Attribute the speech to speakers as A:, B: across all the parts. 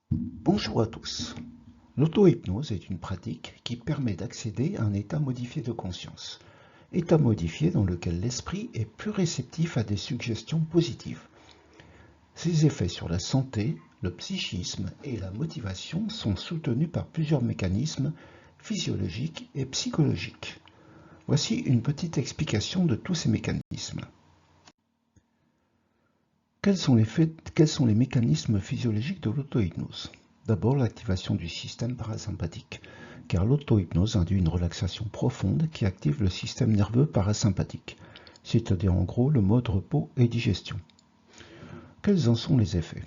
A: Bonjour à tous. L'auto-hypnose est une pratique qui permet d'accéder à un état modifié de conscience. État modifié dans lequel l'esprit est plus réceptif à des suggestions positives. Ses effets sur la santé, le psychisme et la motivation sont soutenus par plusieurs mécanismes physiologiques et psychologiques. Voici une petite explication de tous ces mécanismes. Quels sont les mécanismes physiologiques de l'auto-hypnose? D'abord, l'activation du système parasympathique, car l'auto-hypnose induit une relaxation profonde qui active le système nerveux parasympathique, c'est-à-dire en gros le mode repos et digestion. Quels en sont les effets?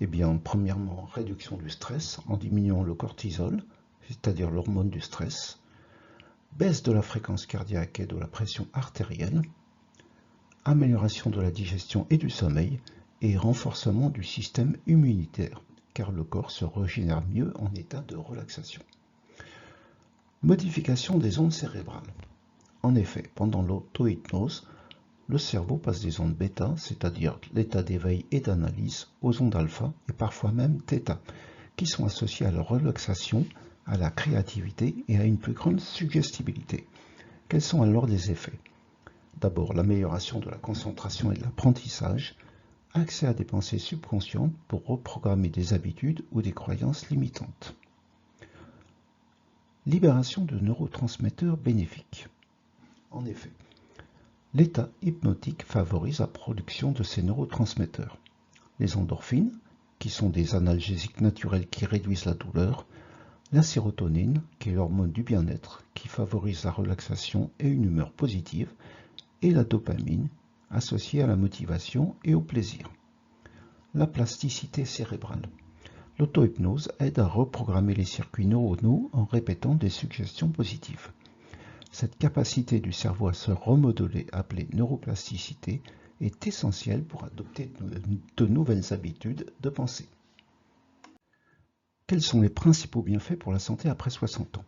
A: Eh bien, premièrement, réduction du stress en diminuant le cortisol, c'est-à-dire l'hormone du stress, baisse de la fréquence cardiaque et de la pression artérielle, amélioration de la digestion et du sommeil, et renforcement du système immunitaire, car le corps se régénère mieux en état de relaxation. Modification des ondes cérébrales. En effet, pendant l'auto-hypnose, le cerveau passe des ondes bêta, c'est-à-dire l'état d'éveil et d'analyse, aux ondes alpha et parfois même θ, qui sont associées à la relaxation, à la créativité et à une plus grande suggestibilité. Quels sont alors les effets? D'abord, l'amélioration de la concentration et de l'apprentissage, accès à des pensées subconscientes pour reprogrammer des habitudes ou des croyances limitantes. Libération de neurotransmetteurs bénéfiques. En effet, l'état hypnotique favorise la production de ces neurotransmetteurs. Les endorphines, qui sont des analgésiques naturels qui réduisent la douleur, la sérotonine, qui est l'hormone du bien-être, qui favorise la relaxation et une humeur positive, et la dopamine, associée à la motivation et au plaisir. La plasticité cérébrale. L'auto-hypnose aide à reprogrammer les circuits neuronaux en répétant des suggestions positives. Cette capacité du cerveau à se remodeler, appelée neuroplasticité, est essentielle pour adopter de nouvelles habitudes de pensée. Quels sont les principaux bienfaits pour la santé après 60 ans?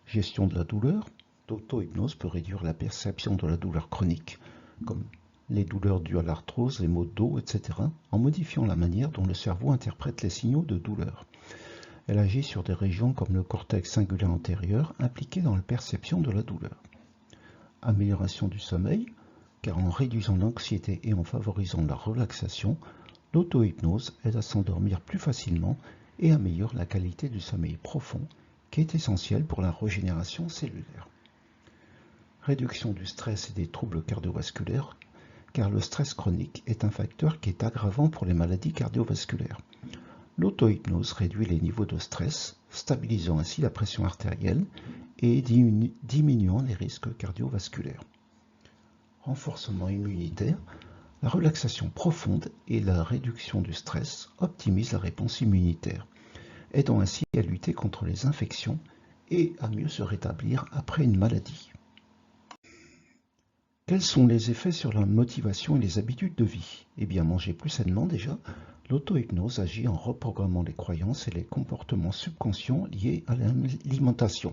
A: Gestion de la douleur. L'auto-hypnose peut réduire la perception de la douleur chronique, comme les douleurs dues à l'arthrose, les maux de dos, etc., en modifiant la manière dont le cerveau interprète les signaux de douleur. Elle agit sur des régions comme le cortex cingulaire antérieur, impliqué dans la perception de la douleur. Amélioration du sommeil, car en réduisant l'anxiété et en favorisant la relaxation, l'auto-hypnose aide à s'endormir plus facilement et améliore la qualité du sommeil profond, qui est essentiel pour la régénération cellulaire. Réduction du stress et des troubles cardiovasculaires, car le stress chronique est un facteur qui est aggravant pour les maladies cardiovasculaires. L'auto-hypnose réduit les niveaux de stress, stabilisant ainsi la pression artérielle et diminuant les risques cardiovasculaires. Renforcement immunitaire, la relaxation profonde et la réduction du stress optimisent la réponse immunitaire, aidant ainsi à lutter contre les infections et à mieux se rétablir après une maladie. Quels sont les effets sur la motivation et les habitudes de vie? Eh bien, manger plus sainement déjà. L'auto-hypnose agit en reprogrammant les croyances et les comportements subconscients liés à l'alimentation.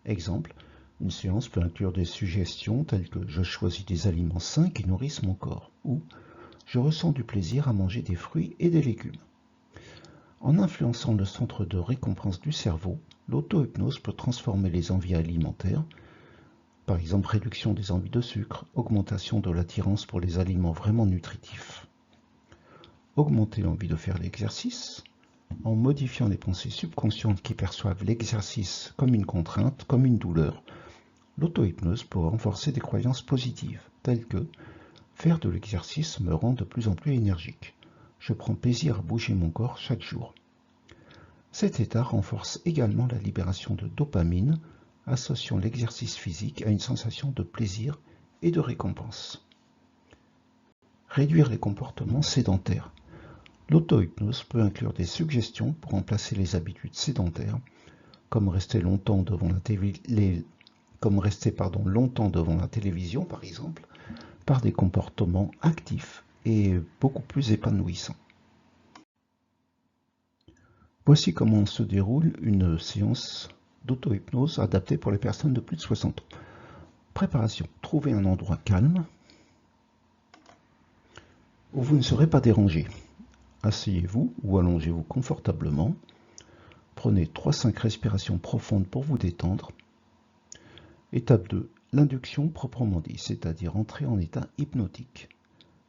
A: Exemple, une séance peut inclure des suggestions telles que je choisis des aliments sains qui nourrissent mon corps ou je ressens du plaisir à manger des fruits et des légumes. En influençant le centre de récompense du cerveau, l'auto-hypnose peut transformer les envies alimentaires, par exemple réduction des envies de sucre, augmentation de l'attirance pour les aliments vraiment nutritifs. Augmenter l'envie de faire l'exercice, en modifiant les pensées subconscientes qui perçoivent l'exercice comme une contrainte, comme une douleur. L'auto-hypnose peut renforcer des croyances positives, telles que faire de l'exercice me rend de plus en plus énergique. Je prends plaisir à bouger mon corps chaque jour. Cet état renforce également la libération de dopamine, associant l'exercice physique à une sensation de plaisir et de récompense. Réduire les comportements sédentaires. L'auto-hypnose peut inclure des suggestions pour remplacer les habitudes sédentaires, comme rester longtemps devant la télévision, par exemple, par des comportements actifs et beaucoup plus épanouissants. Voici comment se déroule une séance d'auto-hypnose adaptée pour les personnes de plus de 60 ans. Préparation. Trouvez un endroit calme où vous ne serez pas dérangé. Asseyez-vous ou allongez-vous confortablement. Prenez 3-5 respirations profondes pour vous détendre. Étape 2. L'induction proprement dit, c'est-à-dire entrer en état hypnotique.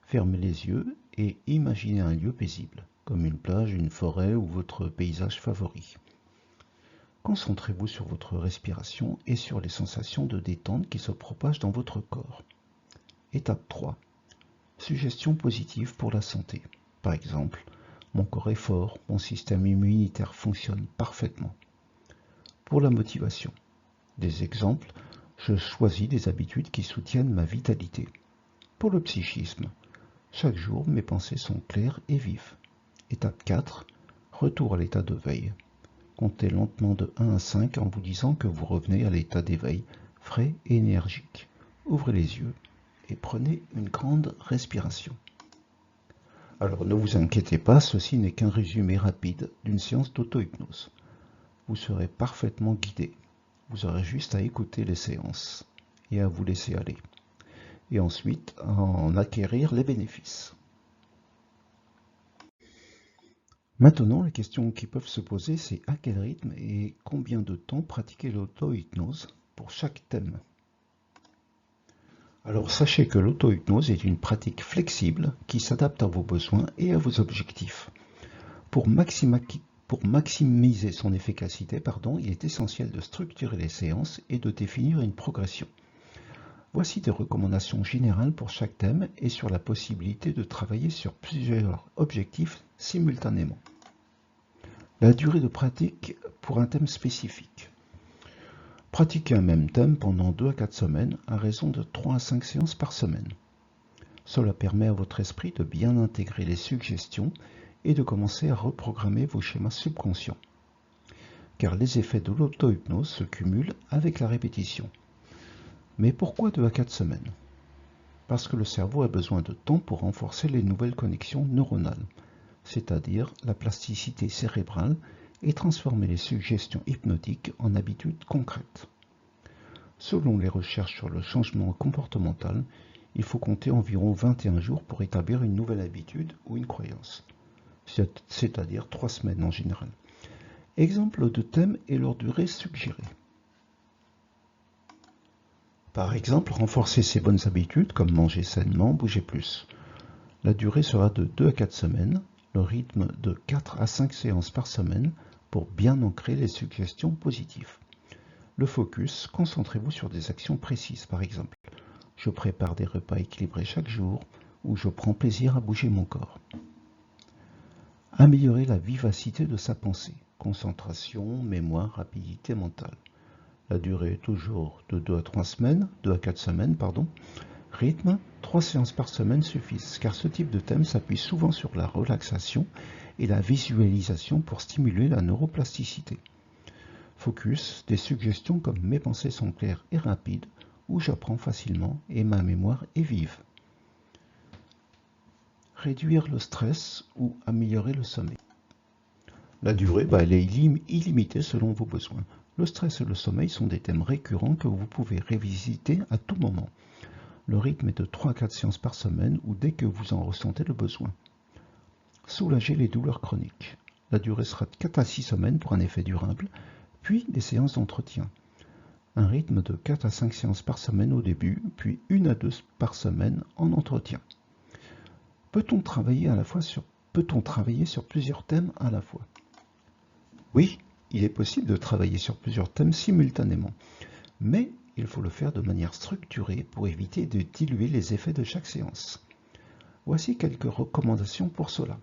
A: Fermez les yeux et imaginez un lieu paisible, comme une plage, une forêt ou votre paysage favori. Concentrez-vous sur votre respiration et sur les sensations de détente qui se propagent dans votre corps. Étape 3. Suggestions positives pour la santé. Par exemple, mon corps est fort, mon système immunitaire fonctionne parfaitement. Pour la motivation. Des exemples, je choisis des habitudes qui soutiennent ma vitalité. Pour le psychisme, chaque jour mes pensées sont claires et vives. Étape 4. Retour à l'état de veille. Comptez lentement de 1 à 5 en vous disant que vous revenez à l'état d'éveil, frais et énergique. Ouvrez les yeux et prenez une grande respiration. Alors ne vous inquiétez pas, ceci n'est qu'un résumé rapide d'une séance d'auto-hypnose. Vous serez parfaitement guidé. Vous aurez juste à écouter les séances et à vous laisser aller. Et ensuite à en acquérir les bénéfices. Maintenant, les questions qui peuvent se poser, c'est à quel rythme et combien de temps pratiquer l'auto-hypnose pour chaque thème. Alors sachez que l'auto-hypnose est une pratique flexible qui s'adapte à vos besoins et à vos objectifs. Pour maximiser son efficacité, il est essentiel de structurer les séances et de définir une progression. Voici des recommandations générales pour chaque thème et sur la possibilité de travailler sur plusieurs objectifs simultanément. La durée de pratique pour un thème spécifique. Pratiquez un même thème pendant 2 à 4 semaines à raison de 3 à 5 séances par semaine. Cela permet à votre esprit de bien intégrer les suggestions et de commencer à reprogrammer vos schémas subconscients. Car les effets de l'auto-hypnose se cumulent avec la répétition. Mais pourquoi 2 à 4 semaines? Parce que le cerveau a besoin de temps pour renforcer les nouvelles connexions neuronales, c'est-à-dire la plasticité cérébrale, et transformer les suggestions hypnotiques en habitudes concrètes. Selon les recherches sur le changement comportemental, il faut compter environ 21 jours pour établir une nouvelle habitude ou une croyance, c'est-à-dire 3 semaines en général. Exemple de thème et leur durée suggérée. Par exemple, renforcer ses bonnes habitudes comme manger sainement, bouger plus. La durée sera de 2 à 4 semaines, le rythme de 4 à 5 séances par semaine pour bien ancrer les suggestions positives. Le focus, concentrez-vous sur des actions précises, par exemple, je prépare des repas équilibrés chaque jour ou je prends plaisir à bouger mon corps. Améliorer la vivacité de sa pensée, concentration, mémoire, rapidité mentale. La durée est toujours de 2 à 4 semaines. Rythme, 3 séances par semaine suffisent, car ce type de thème s'appuie souvent sur la relaxation et la visualisation pour stimuler la neuroplasticité. Focus, des suggestions comme mes pensées sont claires et rapides, où j'apprends facilement et ma mémoire est vive. Réduire le stress ou améliorer le sommeil. La durée, elle est illimitée selon vos besoins. Le stress et le sommeil sont des thèmes récurrents que vous pouvez revisiter à tout moment. Le rythme est de 3 à 4 séances par semaine ou dès que vous en ressentez le besoin. Soulager les douleurs chroniques. La durée sera de 4 à 6 semaines pour un effet durable, puis des séances d'entretien. Un rythme de 4 à 5 séances par semaine au début, puis 1 à 2 par semaine en entretien. Peut-on travailler sur plusieurs thèmes à la fois? Oui, il est possible de travailler sur plusieurs thèmes simultanément, mais il faut le faire de manière structurée pour éviter de diluer les effets de chaque séance. Voici quelques recommandations pour cela.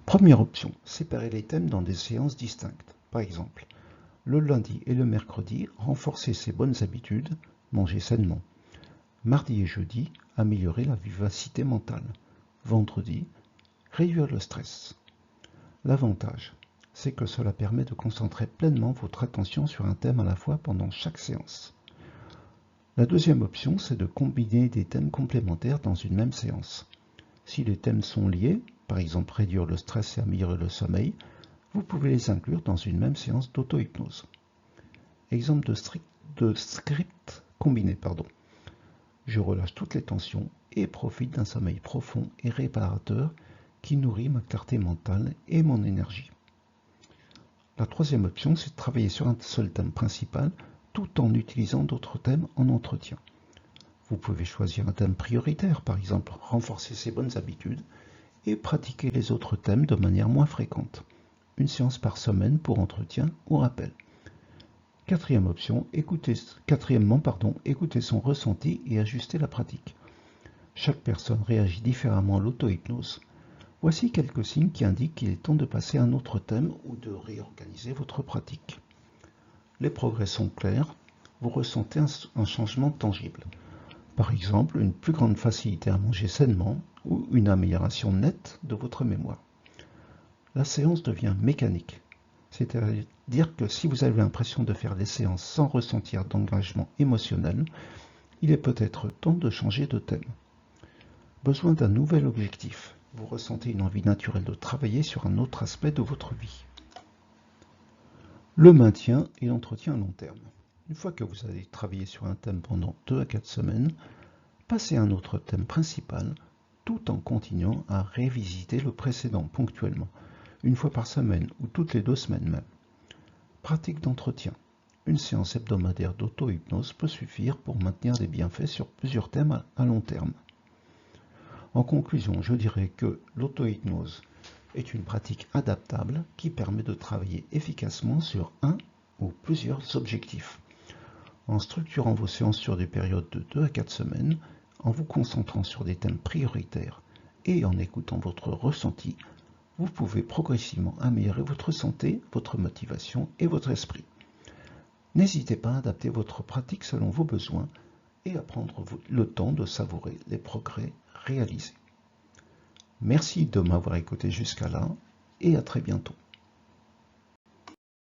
A: Première option, séparer les thèmes dans des séances distinctes. Par exemple, le lundi et le mercredi, renforcer ses bonnes habitudes, manger sainement. Mardi et jeudi, améliorer la vivacité mentale. Vendredi, réduire le stress. L'avantage, c'est que cela permet de concentrer pleinement votre attention sur un thème à la fois pendant chaque séance. La deuxième option, c'est de combiner des thèmes complémentaires dans une même séance. Si les thèmes sont liés, par exemple réduire le stress et améliorer le sommeil, vous pouvez les inclure dans une même séance d'auto-hypnose. Exemple de script combiné. Je relâche toutes les tensions et profite d'un sommeil profond et réparateur qui nourrit ma clarté mentale et mon énergie. La troisième option, c'est de travailler sur un seul thème principal tout en utilisant d'autres thèmes en entretien. Vous pouvez choisir un thème prioritaire, par exemple renforcer ses bonnes habitudes, et pratiquer les autres thèmes de manière moins fréquente. Une séance par semaine pour entretien ou rappel. Quatrièmement, écoutez son ressenti et ajuster la pratique. Chaque personne réagit différemment à l'auto-hypnose. Voici quelques signes qui indiquent qu'il est temps de passer à un autre thème ou de réorganiser votre pratique. Les progrès sont clairs, vous ressentez un changement tangible. Par exemple, une plus grande facilité à manger sainement ou une amélioration nette de votre mémoire. La séance devient mécanique, c'est-à-dire que si vous avez l'impression de faire des séances sans ressentir d'engagement émotionnel, il est peut-être temps de changer de thème. Besoin d'un nouvel objectif. Vous ressentez une envie naturelle de travailler sur un autre aspect de votre vie. Le maintien et l'entretien à long terme. Une fois que vous avez travaillé sur un thème pendant 2 à 4 semaines, passez à un autre thème principal tout en continuant à révisiter le précédent ponctuellement, une fois par semaine ou toutes les 2 semaines même. Pratique d'entretien. Une séance hebdomadaire d'auto-hypnose peut suffire pour maintenir des bienfaits sur plusieurs thèmes à long terme. En conclusion, je dirais que l'auto-hypnose est une pratique adaptable qui permet de travailler efficacement sur un ou plusieurs objectifs. En structurant vos séances sur des périodes de 2 à 4 semaines, en vous concentrant sur des thèmes prioritaires et en écoutant votre ressenti, vous pouvez progressivement améliorer votre santé, votre motivation et votre esprit. N'hésitez pas à adapter votre pratique selon vos besoins et à prendre le temps de savourer les progrès réalisés. Merci de m'avoir écouté jusqu'à là et à très bientôt.